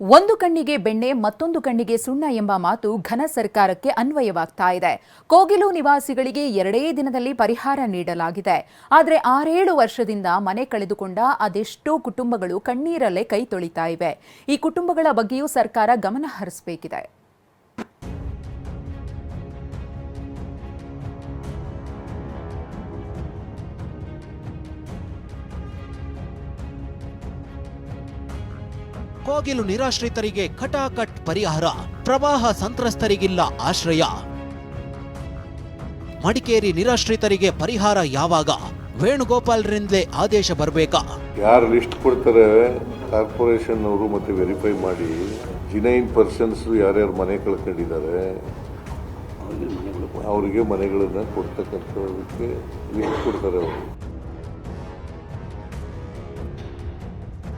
ಒಂದು ಕಣ್ಣಿಗೆ ಬೆಣ್ಣೆ ಮತ್ತೊಂದು ಕಣ್ಣಿಗೆ ಸುಣ್ಣ ಎಂಬ ಮಾತು ಘನ ಸರ್ಕಾರಕ್ಕೆ ಅನ್ವಯವಾಗ್ತಾ ಇದೆ. ಕೋಗಿಲು ನಿವಾಸಿಗಳಿಗೆ 2 ದಿನದಲ್ಲಿ ಪರಿಹಾರ ನೀಡಲಾಗಿದೆ. ಆದರೆ 6-7 ವರ್ಷದಿಂದ ಮನೆ ಕಳೆದುಕೊಂಡ ಅದೆಷ್ಟೋ ಕುಟುಂಬಗಳು ಕಣ್ಣೀರಲ್ಲೇ ಕೈ ತೊಳಿತಾ ಇವೆ. ಈ ಕುಟುಂಬಗಳ ಬಗ್ಗೆಯೂ ಸರ್ಕಾರ ಗಮನ ಹರಿಸಬೇಕಿದೆ. ಕೋಗಿಲು ನಿರಾಶ್ರಿತರಿಗೆ ಕಟಾಕಟ್ ಪರಿಹಾರ, ಪ್ರವಾಹ ಸಂತ್ರಸ್ತರಿಗಿಲ್ಲ ಆಶ್ರಯ. ಮಡಿಕೇರಿ ನಿರಾಶ್ರಿತರಿಗೆ ಪರಿಹಾರ ಯಾವಾಗ? ವೇಣುಗೋಪಾಲ್ರಿಂದಲೇ ಆದೇಶ ಬರಬೇಕಾ? ಯಾರು ಲಿಸ್ಟ್ ಕೊಡ್ತಾರೆ ಕಾರ್ಪೊರೇಷನ್ ಅವರು ಮತ್ತೆ ವೆರಿಫೈ ಮಾಡಿ ಜಿನೈನ್ ಪರ್ಸನ್ಸ್ ಯಾರ್ಯಾರು ಮನೆ ಕಳ್ಕೊಂಡಿದ್ದಾರೆ ಅವರಿಗೆ ಮನೆಗಳನ್ನ ಕೊಡ್ತಕ್ಕಂಥದಕ್ಕೆ ಲಿಸ್ಟ್ ಕೊಡ್ತಾರೆ ಅವರು.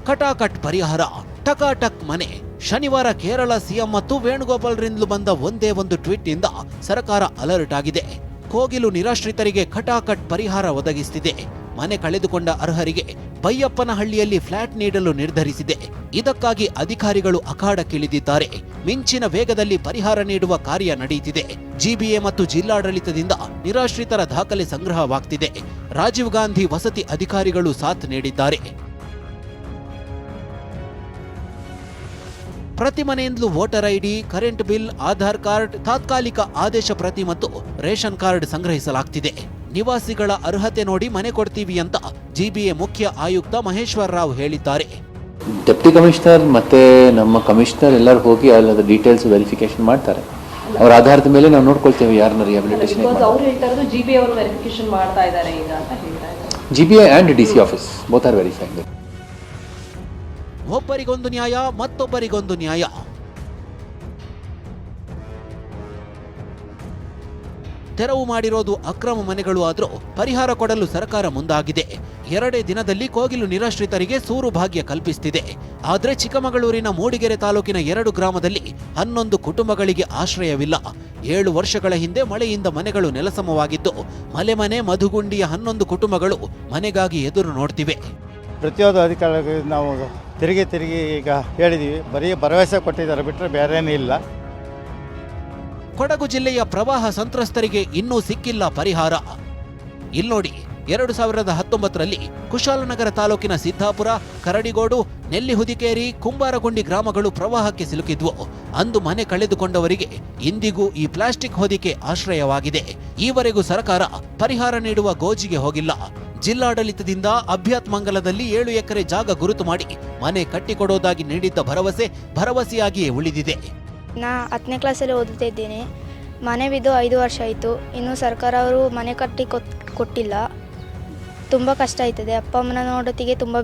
ಕಟಾಕಟ್ ಪರಿಹಾರ, ಟಕಾಟಕ್ ಮನೆ. ಶನಿವಾರ ಕೇರಳ ಸಿಎಂ ಮತ್ತು ವೇಣುಗೋಪಾಲ್ರಿಂದಲೂ ಬಂದ ಒಂದೇ ಒಂದು ಟ್ವೀಟ್ ನಿಂದ ಸರ್ಕಾರ ಅಲರ್ಟ್ ಆಗಿದೆ. ಕೋಗಿಲು ನಿರಾಶ್ರಿತರಿಗೆ ಕಟಾಕಟ್ ಪರಿಹಾರ ಒದಗಿಸುತ್ತಿದೆ. ಮನೆ ಕಳೆದುಕೊಂಡ ಅರ್ಹರಿಗೆ ಬೈಯಪ್ಪನಹಳ್ಳಿಯಲ್ಲಿ ಫ್ಲಾಟ್ ನೀಡಲು ನಿರ್ಧರಿಸಿದೆ. ಇದಕ್ಕಾಗಿ ಅಧಿಕಾರಿಗಳು ಅಖಾಡಕ್ಕಿಳಿದಿದ್ದಾರೆ. ಮಿಂಚಿನ ವೇಗದಲ್ಲಿ ಪರಿಹಾರ ನೀಡುವ ಕಾರ್ಯ ನಡೆಯುತ್ತಿದೆ. ಜಿಬಿಎ ಮತ್ತು ಜಿಲ್ಲಾಡಳಿತದಿಂದ ನಿರಾಶ್ರಿತರ ದಾಖಲೆ ಸಂಗ್ರಹವಾಗ್ತಿದೆ. ರಾಜೀವ್ ಗಾಂಧಿ ವಸತಿ ಅಧಿಕಾರಿಗಳು ಸಾಥ್ ನೀಡಿದ್ದಾರೆ. ಪ್ರತಿ ಮನೆಯಿಂದಲೂ voter ID, current bill, Aadhaar card, ತಾತ್ಕಾಲಿಕ ಆದೇಶ ಪ್ರತಿ ಮತ್ತು ರೇಷನ್ ಕಾರ್ಡ್ ಸಂಗ್ರಹಿಸಲಾಗ್ತಿದೆ. ನಿವಾಸಿಗಳ ಅರ್ಹತೆ ನೋಡಿ ಮನೆ ಕೊಡ್ತೀವಿ ಅಂತ ಜಿಬಿಎ ಮುಖ್ಯ ಆಯುಕ್ತ ಮಹೇಶ್ವರ್ ರಾವ್ ಹೇಳಿದ್ದಾರೆ. ಡೆಪ್ಟಿ ಕಮಿಷನರ್ ಮತ್ತೆ ನಮ್ಮ ಕಮಿಷನರ್ ಎಲ್ಲರೂ ಹೋಗಿ ಅಲ್ಲದ ಡೀಟೇಲ್ಸ್ ವೆರಿಫಿಕೇಶನ್ ಮಾಡ್ತಾರೆ. ಅವರ ಆಧಾರದ ಮೇಲೆ ನಾವು ನೋಡ್ಕೊಳ್ತೇವೆ ಯಾರನ್ನ rehabilitation GBA and DC office both are verifying. ಒಬ್ಬರಿಗೊಂದು ನ್ಯಾಯ, ಮತ್ತೊಬ್ಬರಿಗೊಂದು ನ್ಯಾಯ. ತೆರವು ಮಾಡಿರೋದು ಅಕ್ರಮ ಮನೆಗಳು ಆದರೂ ಪರಿಹಾರ ಕೊಡಲು ಸರ್ಕಾರ ಮುಂದಾಗಿದೆ. 2 ದಿನದಲ್ಲಿ ಕೋಗಿಲು ನಿರಾಶ್ರಿತರಿಗೆ ಸೂರು ಭಾಗ್ಯ ಕಲ್ಪಿಸುತ್ತಿದೆ. ಆದರೆ ಚಿಕ್ಕಮಗಳೂರಿನ ಮೂಡಿಗೆರೆ ತಾಲೂಕಿನ 2 ಗ್ರಾಮದಲ್ಲಿ 11 ಕುಟುಂಬಗಳಿಗೆ ಆಶ್ರಯವಿಲ್ಲ. 7 ವರ್ಷಗಳ ಹಿಂದೆ ಮಳೆಯಿಂದ ಮನೆಗಳು ನೆಲಸಮವಾಗಿದ್ದು ಮನೆ ಮಧುಗುಂಡಿಯ 11 ಕುಟುಂಬಗಳು ಮನೆಗಾಗಿ ಎದುರು ನೋಡ್ತಿವೆ. ಪ್ರತಿಯೊಂದು ಅಧಿಕಾರಿಗಳಿಗೆ ನಾವು ತಿರುಗಿ ಈಗ ಹೇಳಿದ್ದೀವಿ. ಬರೀ ಭರವಸೆ ಕೊಟ್ಟಿದ್ದಾರೆ ಬಿಟ್ಟರೆ ಬೇರೇನೂ ಇಲ್ಲ. ಕೊಡಗು ಜಿಲ್ಲೆಯ ಪ್ರವಾಹ ಸಂತ್ರಸ್ತರಿಗೆ ಇನ್ನೂ ಸಿಕ್ಕಿಲ್ಲ ಪರಿಹಾರ. ಇಲ್ನೋಡಿ, 2019ರಲ್ಲಿ ಕುಶಾಲನಗರ ತಾಲೂಕಿನ ಸಿದ್ದಾಪುರ, ಕರಡಿಗೋಡು, ನೆಲ್ಲಿಹುದಿಕೇರಿ, ಕುಂಬಾರಗುಂಡಿ ಗ್ರಾಮಗಳು ಪ್ರವಾಹಕ್ಕೆ ಸಿಲುಕಿದ್ವು. ಅಂದು ಮನೆ ಕಳೆದುಕೊಂಡವರಿಗೆ ಇಂದಿಗೂ ಈ ಪ್ಲಾಸ್ಟಿಕ್ ಹೊದಿಕೆ ಆಶ್ರಯವಾಗಿದೆ. ಈವರೆಗೂ ಸರ್ಕಾರ ಪರಿಹಾರ ನೀಡುವ ಗೋಜಿಗೆ ಹೋಗಿಲ್ಲ. ಜಿಲ್ಲಾಡಳಿತದಿಂದ ಅಭ್ಯಾತ್ಮಂಗಲದಲ್ಲಿ 7 ಎಕರೆ ಜಾಗ ಗುರುತು ಮಾಡಿ ಮನೆ ಕಟ್ಟಿಕೊಡೋದಾಗಿ ನೀಡಿದ್ದ ಭರವಸೆಯಾಗಿಯೇ ಉಳಿದಿದೆ. ನಾ 10ನೇ ಕ್ಲಾಸಲ್ಲಿ ಓದುತ್ತಾ ಇದ್ದೇನೆ. ಮನೆ ಬಿದ್ದು 5 ವರ್ಷ ಆಯಿತು. ಇನ್ನೂ ಸರ್ಕಾರ ಅವರು ಮನೆ ಕಟ್ಟಿ ಕೊಟ್ಟಿಲ್ಲ. ತುಂಬ ಕಷ್ಟ ಆಯ್ತದೆ. ಅಪ್ಪ ಅಮ್ಮನ ನೋಡೋತ್ತಿಗೆ ತುಂಬ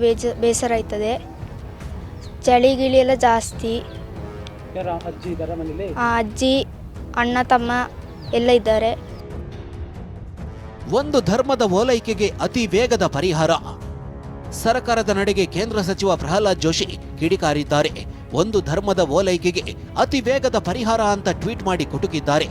ಬೇಸರ ಆಯ್ತದೆ. ಚಳಿ ಗಿಳಿ ಎಲ್ಲ ಜಾಸ್ತಿ. ಅಜ್ಜಿ, ಅಣ್ಣ, ತಮ್ಮ ಎಲ್ಲ ಇದ್ದಾರೆ. ಒಂದು ಧರ್ಮದ ಓಲೈಕೆಗೆ ಅತಿ ವೇಗದ ಪರಿಹಾರ. ಸರ್ಕಾರದ ನಡೆಗೆ ಕೇಂದ್ರ ಸಚಿವ ಪ್ರಹ್ಲಾದ್ ಜೋಶಿ ಕಿಡಿಕಾರಿದ್ದಾರೆ. ಒಂದು ಧರ್ಮದ ಓಲೈಕೆಗೆ ಅತಿ ವೇಗದ ಪರಿಹಾರ ಅಂತ ಟ್ವೀಟ್ ಮಾಡಿ ಕುಟುಕಿದ್ದಾರೆ.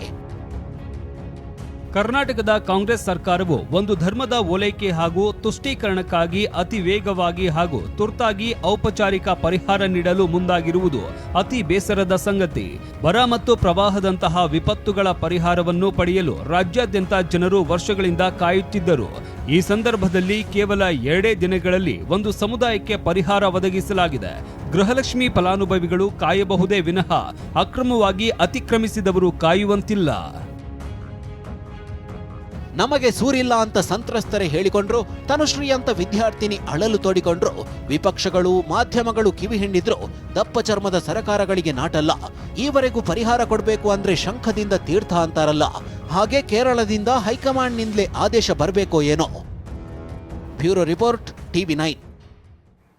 ಕರ್ನಾಟಕದ ಕಾಂಗ್ರೆಸ್ ಸರ್ಕಾರವು ಒಂದು ಧರ್ಮದ ಓಲೈಕೆ ಹಾಗೂ ತುಷ್ಟೀಕರಣಕ್ಕಾಗಿ ಅತಿ ವೇಗವಾಗಿ ಹಾಗೂ ತುರ್ತಾಗಿ ಔಪಚಾರಿಕ ಪರಿಹಾರ ನೀಡಲು ಮುಂದಾಗಿರುವುದು ಅತಿ ಬೇಸರದ ಸಂಗತಿ. ಬರ ಮತ್ತು ಪ್ರವಾಹದಂತಹ ವಿಪತ್ತುಗಳ ಪರಿಹಾರವನ್ನು ಪಡೆಯಲು ರಾಜ್ಯಾದ್ಯಂತ ಜನರು ವರ್ಷಗಳಿಂದ ಕಾಯುತ್ತಿದ್ದರು. ಈ ಸಂದರ್ಭದಲ್ಲಿ ಕೇವಲ 2 ದಿನಗಳಲ್ಲಿ ಒಂದು ಸಮುದಾಯಕ್ಕೆ ಪರಿಹಾರ ಒದಗಿಸಲಾಗಿದೆ. ಗೃಹಲಕ್ಷ್ಮಿ ಫಲಾನುಭವಿಗಳು ಕಾಯಬಹುದೇ ವಿನಃ ಅಕ್ರಮವಾಗಿ ಅತಿಕ್ರಮಿಸಿದವರು ಕಾಯುವಂತಿಲ್ಲ. ನಮಗೆ ಸೂರಿಲ್ಲ ಅಂತ ಸಂತ್ರಸ್ತರೇ ಹೇಳಿಕೊಂಡ್ರು. ತನುಶ್ರೀ ಅಂತ ವಿದ್ಯಾರ್ಥಿನಿ ಅಳಲು ತೋಡಿಕೊಂಡ್ರು. ವಿಪಕ್ಷಗಳು, ಮಾಧ್ಯಮಗಳು ಕಿವಿ ಹಿಂಡಿದ್ರು. ದಪ್ಪ ಚರ್ಮದ ಸರಕಾರಗಳಿಗೆ ನಾಟಲ್ಲ. ಈವರೆಗೂ ಪರಿಹಾರ ಕೊಡಬೇಕು ಅಂದ್ರೆ ಶಂಖದಿಂದ ತೀರ್ಥ ಅಂತಾರಲ್ಲ, ಹಾಗೆ ಕೇರಳದಿಂದ ಹೈಕಮಾಂಡ್ನಿಂದಲೇ ಆದೇಶ ಬರಬೇಕೋ ಏನೋ. Bureau report, TV9.